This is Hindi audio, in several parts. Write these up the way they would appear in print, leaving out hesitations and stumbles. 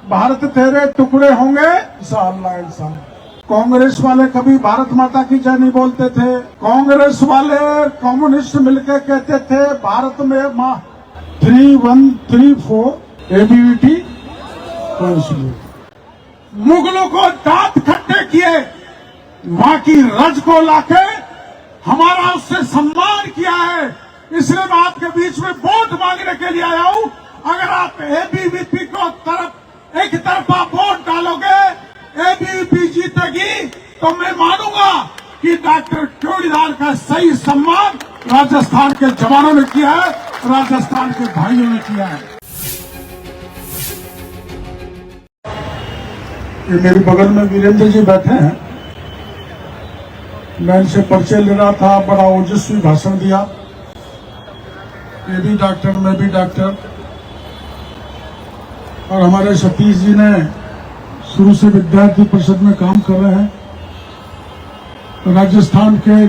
भारत तेरे टुकड़े होंगे इंशाअल्लाह इंशाअल्लाह। कांग्रेस वाले कभी भारत माता की जय नहीं बोलते थे। कांग्रेस वाले कम्युनिस्ट मिलकर कहते थे भारत में 3134 एबीवीटी। मुगलों को दांत खट्टे किए, वहां की रज को लाके हमारा उससे सम्मान किया है। इसलिए मैं आपके बीच में वोट मांगने के लिए आया हूं। अगर आप एबीवीपी को एक तरफा वोट डालोगे, एबीवीपी जीतेगी, तो मैं मानूंगा कि डॉक्टर चौड़ीदार का सही सम्मान राजस्थान के जवानों ने किया है, राजस्थान के भाइयों ने किया है। ये मेरे बगल में वीरेंद्र जी बैठे हैं, मैं इनसे परिचय ले रहा था, बड़ा ओजस्वी भाषण दिया। ये भी डॉक्टर, मैं भी डॉक्टर, और हमारे सतीश जी ने शुरू से विद्यार्थी परिषद में काम कर रहे हैं। राजस्थान के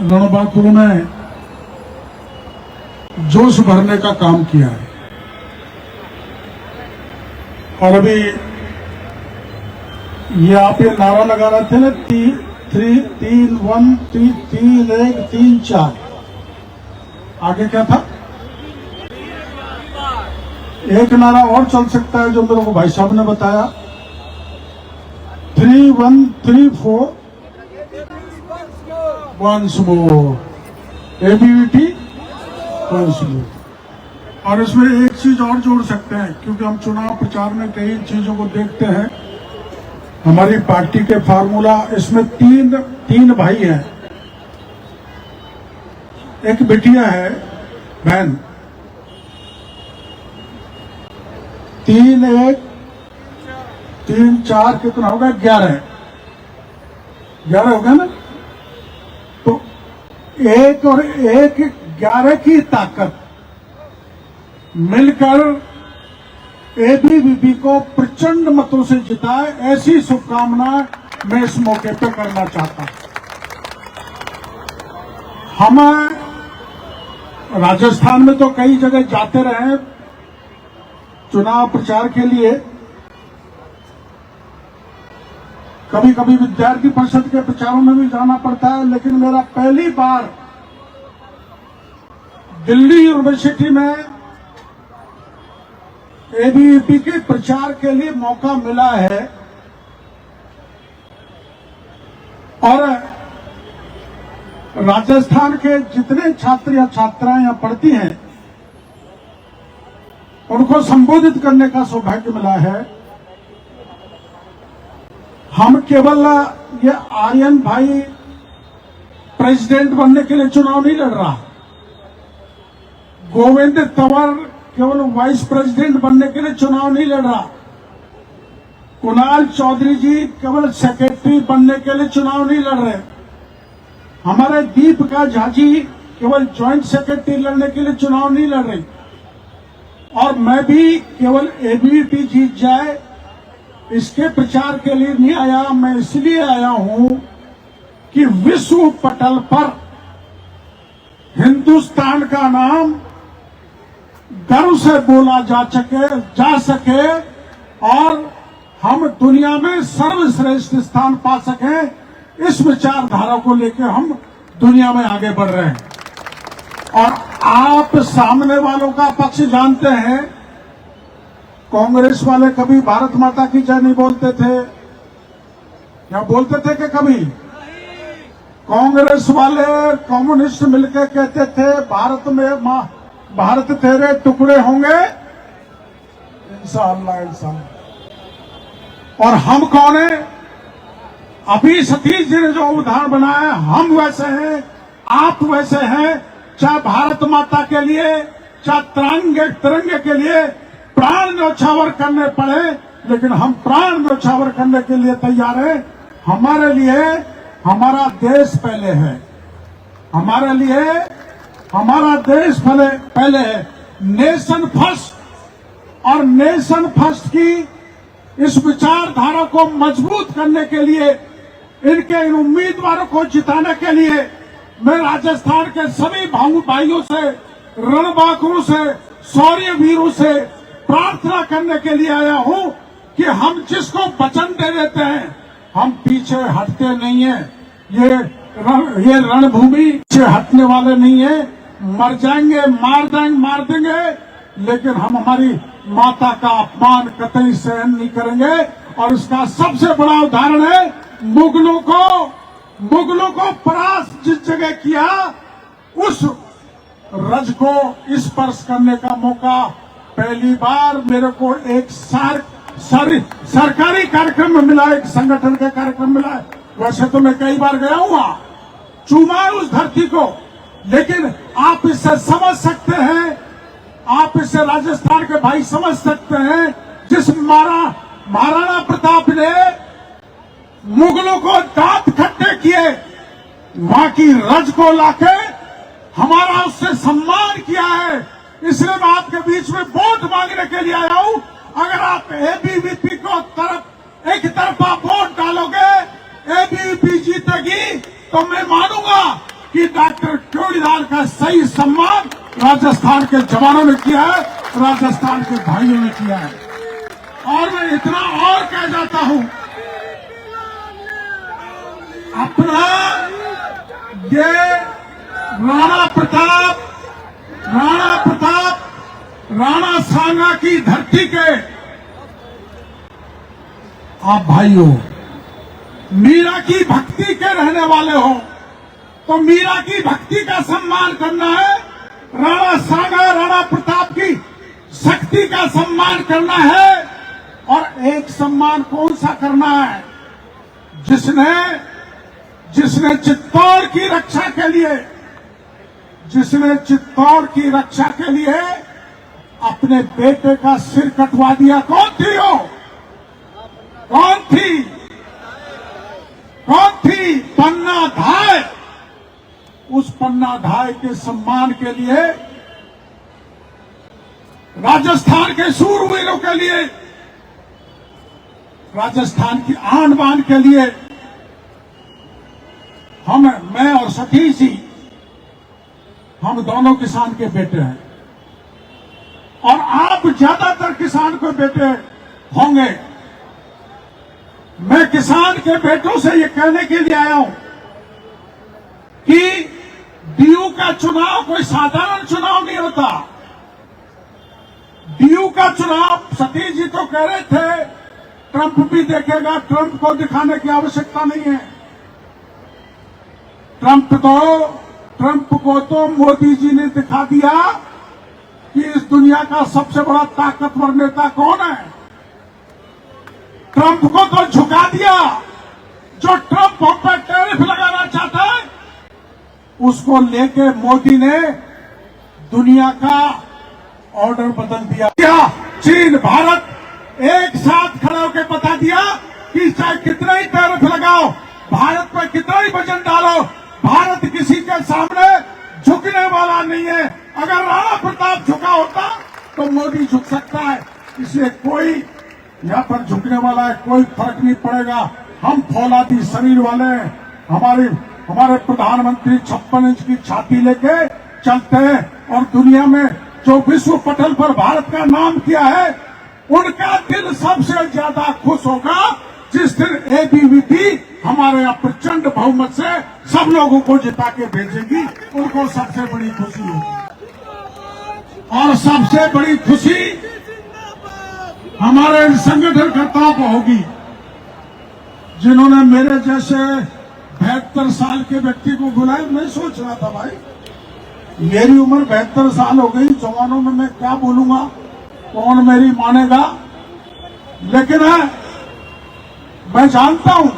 रणबांकुरों में जोश भरने का काम किया है। और अभी ये आप ये नारा लगा रहे थे ना, 3-1-3-4, आगे क्या था? एक नारा और चल सकता है जो मेरे को भाई साहब ने बताया, 3-1-3-4 once more एबीवीटी once more। और इसमें एक चीज और जोड़ सकते हैं, क्योंकि हम चुनाव प्रचार में कई चीजों को देखते हैं। हमारी पार्टी के फार्मूला, इसमें तीन भाई हैं, एक बिटिया है, बहन, 3-1-3-4 कितना होगा? 11 हो गया ना। तो 1 और 1 11 की ताकत मिलकर एबीवीपी को प्रचंड मतों से जिताए, ऐसी शुभकामना मैं इस मौके पर करना चाहता हूं। हम राजस्थान में तो कई जगह जाते रहे चुनाव प्रचार के लिए, कभी कभी विद्यार्थी परिषद के प्रचारों में भी जाना पड़ता है, लेकिन मेरा पहली बार दिल्ली यूनिवर्सिटी में एबीवीपी के प्रचार के लिए मौका मिला है। और राजस्थान के जितने छात्र या छात्राएं यहां पढ़ती हैं, उनको संबोधित करने का सौभाग्य मिला है। हम केवल ये आर्यन भाई प्रेसिडेंट बनने के लिए चुनाव नहीं लड़ रहा, गोविंद तंवर केवल वाइस प्रेसिडेंट बनने के लिए चुनाव नहीं लड़ रहा, कुणाल चौधरी जी केवल सेक्रेटरी बनने के लिए चुनाव नहीं लड़ रहे, हमारे दीपिका झा जी केवल ज्वाइंट सेक्रेटरी लड़ने के लिए चुनाव नहीं लड़ रही, और मैं भी केवल एबीवीपी जीत जाए इसके प्रचार के लिए नहीं आया। मैं इसलिए आया हूं कि विश्व पटल पर हिंदुस्तान का नाम गर्व से बोला जा सके और हम दुनिया में सर्वश्रेष्ठ स्थान पा सकें। इस विचारधारा को लेकर हम दुनिया में आगे बढ़ रहे हैं। और आप सामने वालों का पक्ष जानते हैं, कांग्रेस वाले कभी भारत माता की जय नहीं बोलते थे, या बोलते थे कि कभी? कांग्रेस वाले कम्युनिस्ट मिलकर कहते थे भारत तेरे टुकड़े होंगे इंशाअल्लाह इंशाअल्लाह। और हम कौन है? अभी सतीश जी ने जो उदाहरण बनाया, हम वैसे हैं, आप वैसे हैं। चाहे भारत माता के लिए, चाहे तिरंगे के लिए प्राण न्यौछावर करने पड़े, लेकिन हम प्राण न्यौछावर करने के लिए तैयार हैं। हमारे लिए हमारा देश पहले है, हमारे लिए हमारा देश पहले है। नेशन फर्स्ट, और नेशन फर्स्ट की इस विचारधारा को मजबूत करने के लिए, इन उम्मीदवारों को जिताने के लिए मैं राजस्थान के सभी भाइयों से, रणबांकुरों से, शौर्य वीरों से प्रार्थना करने के लिए आया हूं कि हम जिसको वचन दे देते हैं हम पीछे हटते नहीं है। ये रणभूमि पीछे हटने वाले नहीं है। मर जाएंगे, मार देंगे, लेकिन हम हमारी माता का अपमान कतई सहन नहीं करेंगे। और इसका सबसे बड़ा उदाहरण है मुगलों को परास्त जिस जगह किया, उस रज को स्पर्श करने का मौका पहली बार मेरे को एक सरकारी कार्यक्रम में मिला, एक संगठन के कार्यक्रम मिला। वैसे तो मैं कई बार गया हूं, चूमा उस धरती को, लेकिन आप इससे समझ सकते हैं, आप इससे राजस्थान के भाई समझ सकते हैं, जिस महाराणा प्रताप ने मुगलों को दांत खट्टे किए, वहां की रज को लाके हमारा उससे सम्मान किया है। इसलिए मैं आपके बीच में वोट मांगने के लिए आया हूं। अगर आप एबीवीपी को एक तरफा वोट डालोगे, एबीवीपी जीतेगी, तो मैं मानूंगा कि डॉक्टर चौड़ीदार का सही सम्मान राजस्थान के जवानों ने किया है, राजस्थान के भाइयों ने किया है। और मैं इतना और कह जाता हूं, अपना ये राणा प्रताप राणा सांगा की धरती के आप भाइयों मीरा की भक्ति के रहने वाले हो, तो मीरा की भक्ति का सम्मान करना है। राणा सांगा, राणा प्रताप की शक्ति का सम्मान करना है। और एक सम्मान कौन सा करना है? जिसने चित्तौड़ की रक्षा के लिए अपने बेटे का सिर कटवा दिया। कौन थी वो? कौन थी? पन्ना धाय। उस पन्ना धाय के सम्मान के लिए, राजस्थान के शूरवीरों के लिए, राजस्थान की आन बान के लिए मैं और सतीश जी, हम दोनों किसान के बेटे हैं और आप ज्यादातर किसान के बेटे होंगे। मैं किसान के बेटों से ये कहने के लिए आया हूं कि डीयू का चुनाव कोई साधारण चुनाव नहीं होता। डीयू का चुनाव, सतीश जी तो कह रहे थे ट्रंप भी देखेगा, ट्रंप को दिखाने की आवश्यकता नहीं है। ट्रंप को तो मोदी जी ने दिखा दिया कि इस दुनिया का सबसे बड़ा ताकतवर नेता कौन है। ट्रंप को तो झुका दिया। जो ट्रंप हम पर टैरिफ लगाना चाहता है, उसको लेके मोदी ने दुनिया का ऑर्डर बदल दिया। चीन, भारत एक साथ खड़े होकर बता दिया कि चाहे कितना ही टैरिफ लगाओ, भारत पर कितना ही वजन डालो, भारत किसी के सामने झुकने वाला नहीं है। अगर राणा प्रताप झुका होता तो मोदी झुक सकता है। इसलिए कोई यहाँ पर झुकने वाला है, कोई फर्क नहीं पड़ेगा। हम फौलादी शरीर वाले हैं। हमारे प्रधानमंत्री 56 इंच की छाती लेके चलते हैं और दुनिया में जो विश्व पटल पर भारत का नाम किया है, उनका दिल सबसे ज्यादा खुश होगा जिस दिन एबीवीपी हमारे यहाँ प्रचंड बहुमत से सब लोगों को जिता के भेजेगी। उनको सबसे बड़ी खुशी होगी। और सबसे बड़ी खुशी हमारे संगठनकर्ताओं को होगी, जिन्होंने मेरे जैसे 72 साल के व्यक्ति को बुलाया। मैं सोच रहा था भाई, मेरी उम्र 72 साल हो गई, जवानों में मैं क्या बोलूंगा, कौन मेरी मानेगा। लेकिन मैं जानता हूं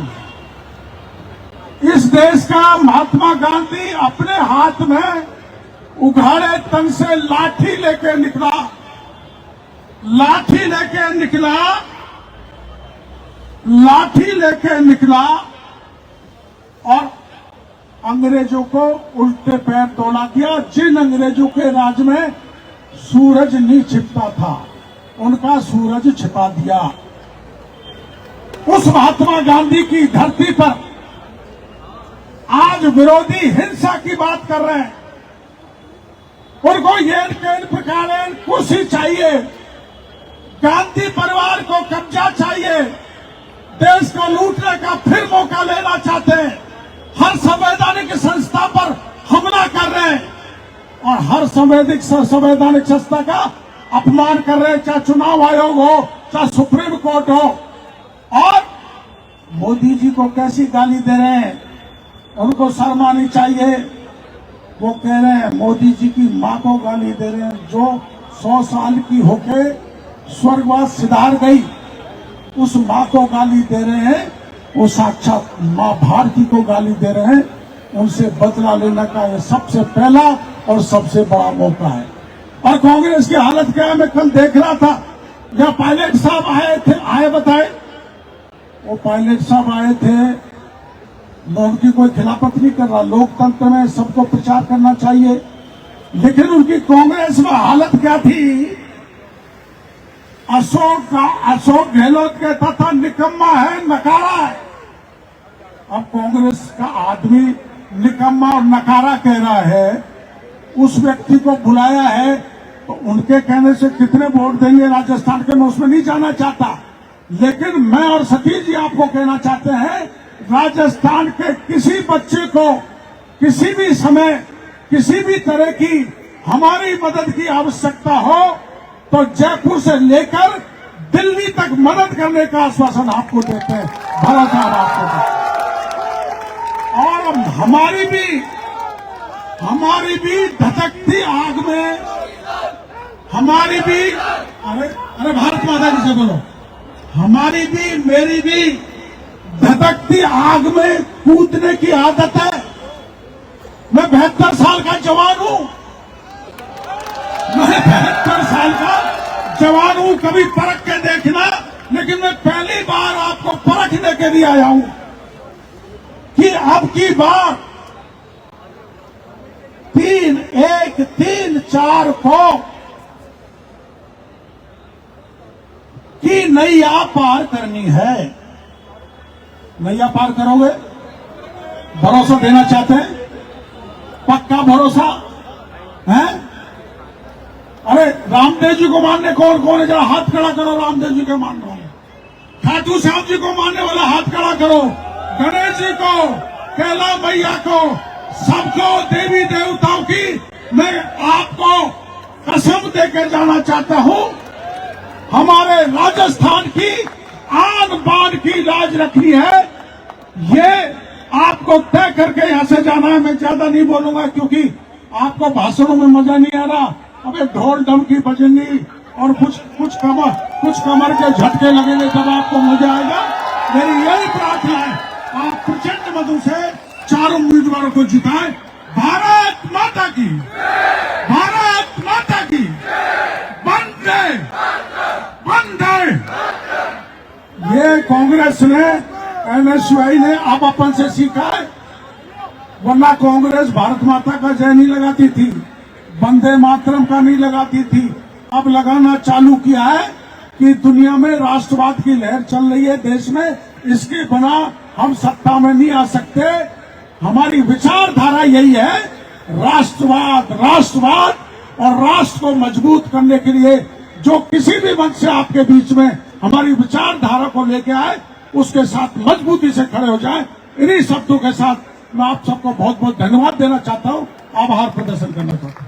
इस देश का महात्मा गांधी अपने हाथ में उघाड़े तन से लाठी लेके निकला और अंग्रेजों को उल्टे पैर दौड़ा दिया। जिन अंग्रेजों के राज में सूरज नहीं छिपता था, उनका सूरज छिपा दिया। उस महात्मा गांधी की धरती पर आज विरोधी हिंसा की बात कर रहे हैं। उनको ये प्रकार कुछ ही चाहिए, गांधी परिवार को कब्जा चाहिए, देश को लूटने का फिर मौका लेना चाहते हैं, हर संवैधानिक संस्था पर हमला कर रहे हैं और हर संवैधानिक संस्था का अपमान कर रहे हैं, चाहे चुनाव आयोग हो, चाहे सुप्रीम कोर्ट हो। और मोदी जी को कैसी गाली दे रहे हैं, उनको शर्म आनी चाहिए। वो कह रहे हैं मोदी जी की मां को गाली दे रहे हैं, जो 100 साल की होके स्वर्गवास सिधार गई, उस मां को गाली दे रहे हैं। वो साक्षात मां भारती को गाली दे रहे हैं। उनसे बदला लेने का ये सबसे पहला और सबसे बड़ा मौका है। और कांग्रेस की हालत क्या है, मैं कल देख रहा था, जब पायलट साहब आए बताए, वो पायलट साहब आए थे, मैं उनकी कोई खिलाफत नहीं कर रहा, लोकतंत्र में सबको प्रचार करना चाहिए, लेकिन उनकी कांग्रेस में हालत क्या थी। अशोक गहलोत कहता था निकम्मा है, नकारा है। अब कांग्रेस का आदमी निकम्मा और नकारा कह रहा है, उस व्यक्ति को बुलाया है, तो उनके कहने से कितने वोट देंगे राजस्थान के, मैं उसमें नहीं जाना चाहता। लेकिन मैं और सतीश जी आपको कहना चाहते हैं, राजस्थान के किसी बच्चे को किसी भी समय किसी भी तरह की हमारी मदद की आवश्यकता हो तो जयपुर से लेकर दिल्ली तक मदद करने का आश्वासन आपको देते हैं, भरोसा आपको देते हैं। और हमारी भी धधकती आग में, हमारी भी, अरे भारत माता जी से बोलो, हमारी भी, मेरी भी धधकती आग में कूदने की आदत है। मैं 72 साल का जवान हूं, मैं 72 साल का जवान हूं, कभी परख के देखना, लेकिन मैं पहली बार आपको परखने के लिए आया हूं कि अब की बार 3-1-3-4 को की नैया पार करनी है। नैया पार करोगे? भरोसा देना चाहते हैं? पक्का भरोसा है? अरे रामदेव जी को मानने कौन कौन है, जरा हाथ खड़ा करो। रामदेव जी को मानने वाले, खाटू श्याम जी को मानने वाला हाथ खड़ा करो, गणेश जी को, कैला मैया को, सबको, देवी देवताओं की मैं आपको कसम देकर जाना चाहता हूं, हमारे राजस्थान की आन बान की लाज रखनी है। ये आपको तय करके यहां से जाना है। मैं ज्यादा नहीं बोलूंगा क्योंकि आपको भाषणों में मजा नहीं आ रहा। अबे ढोल डमकी बजेंगी और कुछ कमर के झटके लगेंगे, तब आपको मजा आएगा। मेरी यही प्रार्थना है, आप प्रचंड मधु से चारों उम्मीदवारों को जिताएं। भारत माता की, भारत माता की, वंदे वंदे। ये कांग्रेस ने, एनएसयूआई ने अब अपन से सीखा है, वरना कांग्रेस भारत माता का जय नहीं लगाती थी, वंदे मातरम का नहीं लगाती थी। अब लगाना चालू किया है कि दुनिया में राष्ट्रवाद की लहर चल रही है देश में, इसके बिना हम सत्ता में नहीं आ सकते। हमारी विचारधारा यही है, राष्ट्रवाद, राष्ट्रवाद और राष्ट्र को मजबूत करने के लिए जो किसी भी मंच से आपके बीच में हमारी विचारधारा को लेके आए, उसके साथ मजबूती से खड़े हो जाए। इन्हीं शब्दों के साथ मैं आप सबको बहुत बहुत धन्यवाद देना चाहता हूं, आभार प्रदर्शन करना चाहता हूं।